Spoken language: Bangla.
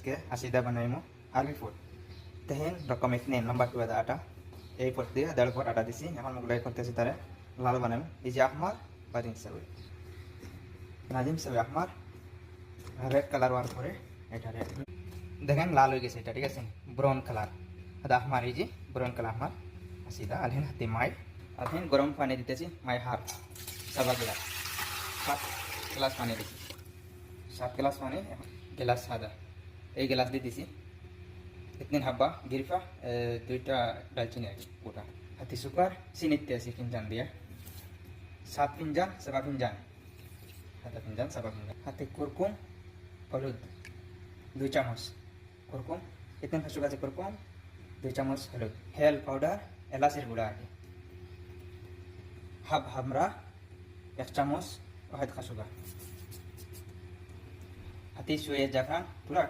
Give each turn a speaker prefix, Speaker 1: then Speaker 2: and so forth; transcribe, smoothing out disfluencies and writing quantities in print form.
Speaker 1: আজকে আসিদা বানাইমু আর্মি ফুড তেহেন রকম এখানে লম্বা টুয়া আটা এই পর দিয়ে 1.5 পট আটা দিছি এখন মুগলাই করতেছি তারে লাল বানাইমু এই যে আহমার বাদিন সাবে নাজিম সাবে আহমার রেড কালার ওয়ার করে এটা রেড দেখেন লাল হয়ে গেছে এটা ঠিক আছে ব্রাউন কালার আদা আহমার এই যে ব্রাউন কালার আহমার আসিদা আলহেন হাতে মাই আলহেন গরম পানি দিতেছি my half Saba glass 7 glass পানি দিছি 7 গ্লাস পানি গ্লাস সাদা এই গ্লাস দিয়ে দিছি इतने हब्बा गिरफा दुईटा दालचीनी आगे पूरा हाथी सुपार सिनित्ते ऐसी फिंजान दिया 7 फिंजान 7 फिंजान हाथा फिंजान 7 फिंजान हाथी कुरकुम हलुद 2 चामच कुरकुम इतने खसुगा से कुरकुम 2 चामच हलुद हेल पाउडर एलाचीर गुड़ा आगे हाफ हमरा 1 चामच वाहिद खसुगा हाथी सुए जाफरान पूरा